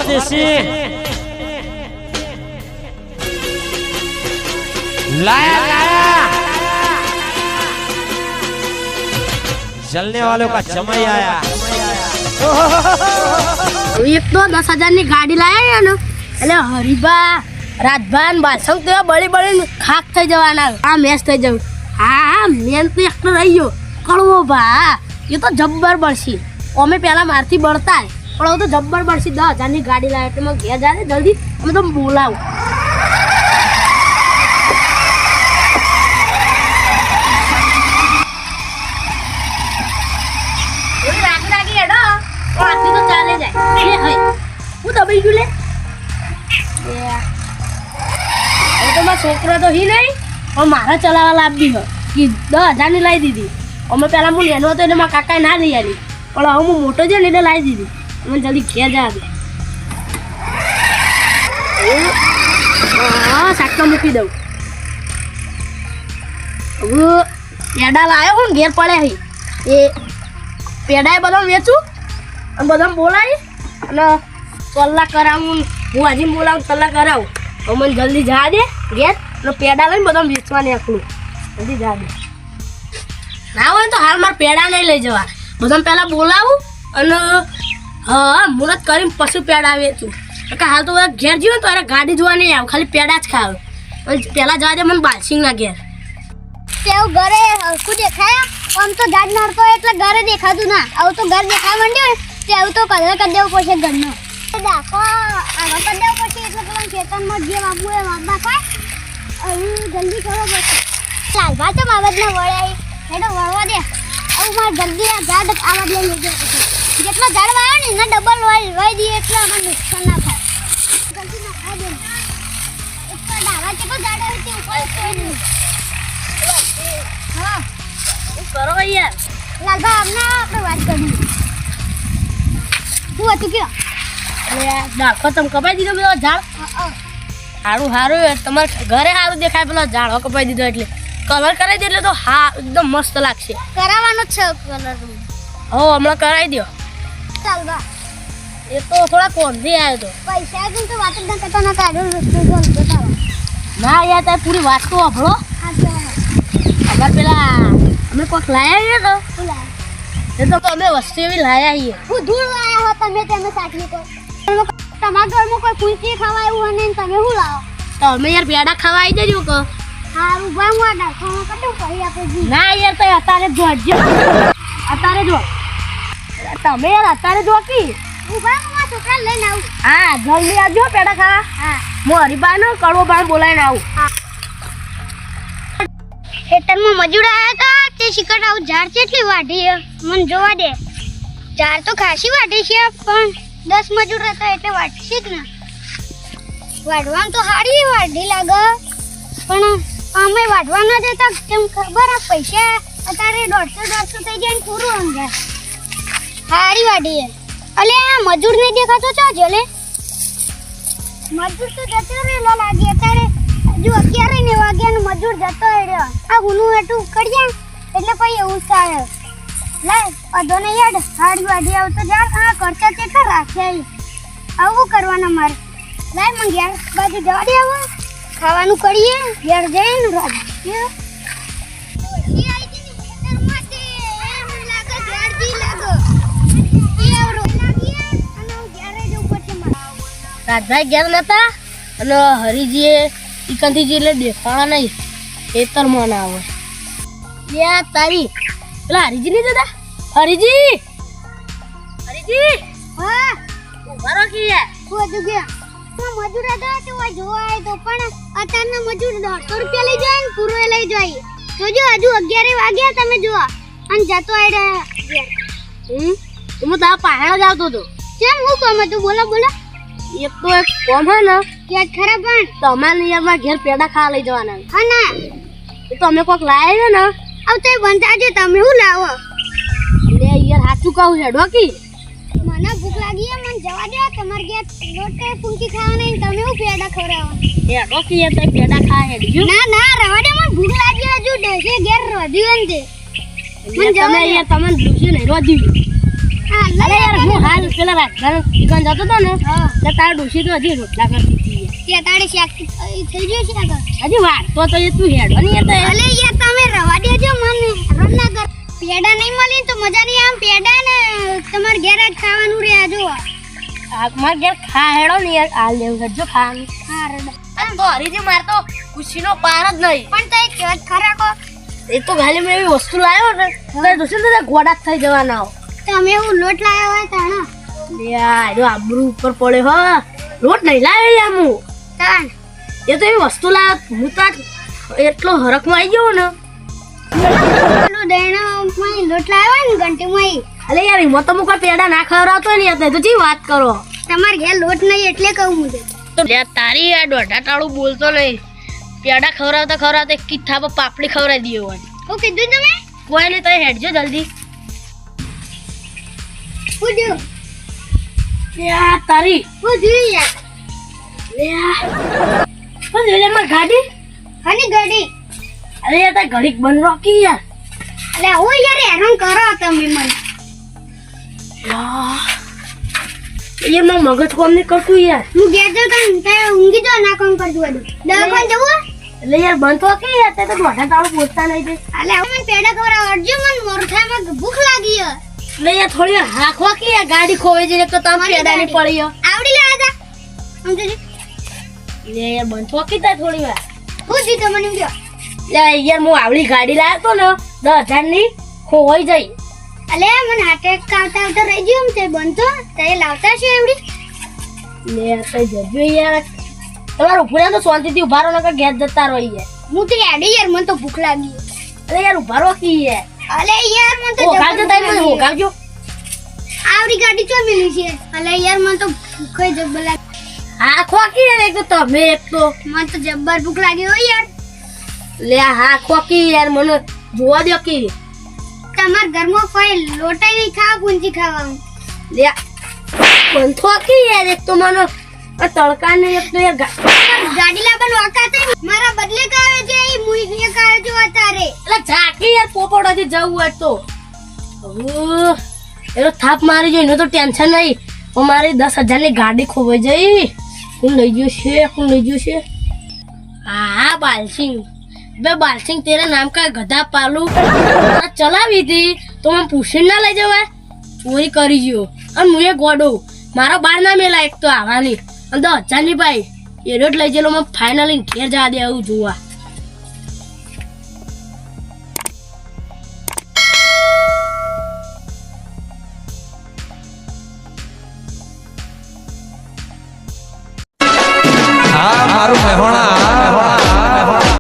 परदेसी लाया लाया जलने वालों का जमाई आया। एक तो 10,000 ની ગાડી લાયા ને એટલે હરીબા રાજભા ને બાસંગ તો બળી બળી ખાક થઈ જવાના આ મેચ થઈ જવું હા મેન તો એક તો રહી ગયો કડવો ભા એ તો જબ્બર બળશી અમે પેલા મારથી બળતા પણ હવે તો જબ્બર બળશી 10,000 ની ગાડી લાવે એટલે મેં ઘેર જાય જલ્દી અમે તો બોલાવું તો ચાલે જાય હું દબાઈ ગયું લે હવે તો મારા છોકરો તો હી નહીં પણ મારા ચલાવવા લાવી હોય કે 10,000 ની લાવી દીધી અમે પહેલાં હું લેનો હતો એટલે મારા કાકાએ ના લઈ આવી પણ હવે હું મોટો છે ને એટલે લાવી દીધી મને જલ્દી ઘેર જા દે હા શાકમાં મૂકી દઉં હવે પેડા લાવ્યો હું ઘેર પડે હી એ પેડાએ બધા વેચું અને બધા બોલાવી અને કલાક કરાવું હું હજી બોલાવું કલાક કરાવું હવે મને જલ્દી જા દે ઘેર અને પેડા લઈને બધા વેચવાની આખું જલ્દી જા દે ના હોય તો હાલ મારે પેડા નહીં લઈ જવા બધા પહેલાં બોલાવું અને હા મુહૂર્ત કરીને પછી પેડા વેચું કે હાલ તો બધા ઘેર જઈએ તો અરે ગાડી જોવા નહીં આવું ખાલી પેડા જ ખાવ પહેલાં જવા દે મને બાલસિંગના ઘેર તેવું ઘરે હરખું દેખાયા આમ તો ગાડ મારતો એટલે ઘરે દેખાતું ના આવું તો ઘર દેખાવા માંડ્યું તેવું તો કલર કરી દેવું પડશે ઘરનો દાખો આગળ કરી દેવું પડશે એટલે પેલા ખેતરમાં જે વાપવું એ વાપ નાખવાય જલ્દી કરો પડશે લાલભા તો બાબતને વળાય હેડો વળવા દે હવે મારે જલ્દી આ ઝાડ આવા લઈ લેજો જેટલો ઝાડ વાવ્યો ને એના ડબલ વાઈ દઈએ એટલે અમારે નુકસાન ના થાય જલ્દી નાખવા દે ઉપર ડાવા ચેકો ઝાડ આવે તે ઉપર હા કરો યાર લાલભા અમને આપણે વાત કરી શું હતું કયો દાખો તમે કપાઈ દીધો પેલો ઝાડ સારું સારું તમારે ઘરે સારું દેખાય પેલો ઝાડો કપાઈ દીધો એટલે કલર કરાવી દે એટલે તો હા એકદમ મસ્ત લાગશે કરાવવાનો જ છે કલર હો હમણાં કરાવી દો ચાલવા એ તો થોડા કોમથી આવ્યો તો પૈસા તો વાત જ ના કરતા ના કાઢો રસ્તો તારો ના યાર તારે પૂરી વાત તો વાપરો અમારે પેલા અમે કોઈક લાયા તો એ તો અમે વસ્તુ એવી લાયા છીએ હું ધૂળ લાયા હો તમે તેને સાચી તો તમારા ઘરમાં કોઈ પૂંચી ખાવા આવ્યું અને તમે શું લાવો તો અમે યાર પેડા ખાવા આવી જજો કહો હારું ભાઈ હું આ ડાખવામાં કટું કરી આપે જી ના યાર તો અત્યારે જોજો અત્યારે જો તમે યાર અત્યારે જો કી હું ભાઈ મારા છોકરા લઈને આવું હા જલ્દી આવજો પેડા ખાવા હા હું હરીબાનો કડવો બાણ બોલાવીને આવું ખેતરમાં મજૂર આવ્યા હતા તે શિકટ આવું ઝાડ કેટલી વાઢી મને જોવા દે ઝાડ તો ખાસી વાઢી છે પણ 10 મજૂર હતા એટલે વાઢશે જ ને વાઢવાનું તો સારી વાઢી લાગે પણ અમે વાઢવા ન દેતા કેમ ખબર આ પૈસા અત્યારે 150 થઈ જાય ને પૂરું સમજાય સારી વાઢી અલે આ મજૂર નહીં દેખાતો ચો જલે મજૂર તો જતો રહેલો લાગે અત્યારે જો 11 વાગ્યાનો મજૂર જતો રહ્યો આ ગુનું એટલું કર્યા એટલે પછી એવું થાય લાય અધોને યાદ હાડી વાડી આવતો જા આ ખર્ચા કેટલા રાખ્યા આવું કરવાના મારે લાય મને ઘેર બાજુ જવા દે આવો ખાવાનું કરીએ ઘેર જઈને રાજ રાજભાઈ ઘેર નતા અને હરીજીએ ઈકનથી જે એટલે દેખાણા નહીં ખેતરમાં ના આવે યા તારી પેલા હરીજી નહીં દાદા હરીજી હરીજી હા ઉભા રહો કે યાર હું હજુ ગયા મજૂર હતા તો જોવાય તો પણ અત્યારના મજૂર 150 રૂપિયા લઈ જાય ને પૂરો લઈ જાય જોજો હજુ 11 વાગ્યા તમે જો અને જતો આઈ રહ્યા હું તારા પાહણા જ આવતો હતો કેમ હું કામ હતું બોલો બોલો એક તો એક કોમ હે ને કે ખરાબ પણ તમારે યારમાં ઘેર પેડા ખાવા લઈ જવાના હા ના એ તો અમે કોઈક લાવ્યા ને આવ તો બંધાજો તમે શું લાવો લે યાર સાચું કહું છે ડોકી મને ભૂખ લાગી મને જવા દે તમાર ઘેર રોટે પૂંકી ખાવા નહીં તમે હું પેડા ખવડાવો એ ડોકી એ તો પેડા ખાય હેડજો ના ના રવા દે મને ભૂખ લાગી હજુ ડેસે ઘેર રોધ્યું ને મને તમે યાર તમને દુખી નહીં રોધ્યું હા અરે યાર હું હાલ પેલા રાજધાન દુકાન જતો હતો ને એટલે તારા ડોશી તો હજી રોટલા કરતી હતી તે તાળી શાક થઈ ગયું છે આગળ હજી વાર તો એ તું હેડો નહીં તો અલે યાર તમે રવા દેજો મને રોટલા કર પેડા નહીં મળી તો મજા નહીં આમ પેડા ને તમારે ઘેર જ ખાવાનું રે જો મારે ઘેર ખા હેડો ને યાર હાલ લેવું કરજો ખાવાનું હા રડા તો હરીજી માર તો ખુશીનો પાર જ નહીં પણ તો કેવત ખરા કો એ તો ખાલી મેં એવી વસ્તુ લાવ્યો ને તો જોશે ને ગોડા જ થઈ જવાના હો તમે એવું લોટ લાવ્યા હોય તાણા યાર જો આબરૂ ઉપર પડે હો લોટ નહીં લાવ્યો યાર હું તાણ એ તો એવી વસ્તુ લાવ્યો હું તો એટલો હરખમાં આવી ગયો ને પેલું દૈણામાં લોટ લાવ્યા ને ઘંટીમાં અલે યાર એમાં તો હું કોઈ પેડા ના ખવડાવતો નહીં હતો તો જી વાત કરો તમારે ઘેર લોટ નહીં એટલે કહું હું તો તારી આ દોઢા ટાળું બોલતો નહીં પેડા ખવડાવતા એક કિથ્થા પર પાપડી ખવડાવી દીધો હોય હું કીધું તમે કોઈ નહીં તો હેડજો જલ્દી હું જો યાર તારી હું જોઈ યાર મારી ગાડી હની ગડી અરે યાર તારી ઘડીક બંધ રોકી યાર અલે હું યાર હેરાન કરો તમે મને એ મારું મગજ કોમ નહીં કરતું યાર હું ઘેર જાઉં તો ઊંઘી જાઉં ના કામ કરતું બધું દવાખાને જવું એટલે યાર બંધ તો કે યાર તે તો દોઢા ટાળું બોલતા નહીં તે અલે મને પેડા ખવડાવ અડજો મને મોરું થાય મને ભૂખ લાગી હે એટલે યાર થોડી વાર હાંકવા કે યાર ગાડી ખોવાઈ જઈને તો તમે પેડા નહીં પડી હો આવડી લેવા જા સમજો એટલે યાર બંધ તો કે થોડી વાર હું જી તમને ગયો એટલે યાર હું આવડી ગાડી લાવ્યો તો ને 10,000 ની ખોવાઈ જઈ અલે મને હાર્ટ આવતા આવતા રહી ગયું એમ તે બનતો તે લાવતા છે એવડી લે તો જજો યાર તમારું ઉપરા તો શાંતિથી ઉભા રહો નકર ઘેર જતા રહો યાર હું તો એડી યાર મને તો ભૂખ લાગી અરે યાર ઉભા રહો કી યાર અલે યાર મને તો હોકાવજો તાઈ મને હોકાવજો આવડી ગાડી ચો મિલી છે અલે યાર મને તો ભૂખ જબ્બર લાગી હા ખોકી યાર એક તો તમે એક તો મને તો જબ્બર ભૂખ લાગી હો યાર લે હા ખોકી યાર મને જોવા દો કી તમાર ઘરમાં કોઈ લોટાઈ નહીં ખાવા પૂંજી ખાવાનું લે પણ થોકી યાર એક તો મને આ તડકા ને એક તો યાર ગાડી લાવવાનું ઓકાત મારા બદલે કાવે છે ઈ મુઈ ને કાવે જો અતારે એટલે ઝાકી યાર પોપડોથી જવું હોય તો એનો થાપ મારી જો એનો તો ટેન્શન નહીં પણ મારી 10,000 ની ગાડી ખોવાઈ જઈ હું લઈ ગયો છે હા બાલસિંહ बे बालसिंह तेरे नाम का गधा पालू चलावी थी तो मैं पूछने ना ले जावे चोरी करी जियो और मुझे गोडो मारा बार ना मेला एक तो आवानी और 10,000 ની ભાઈ એ રોડ લઈ જેલો मैं फाइनली ઘેર જા દે આવું જોવા હા મારું મહેણા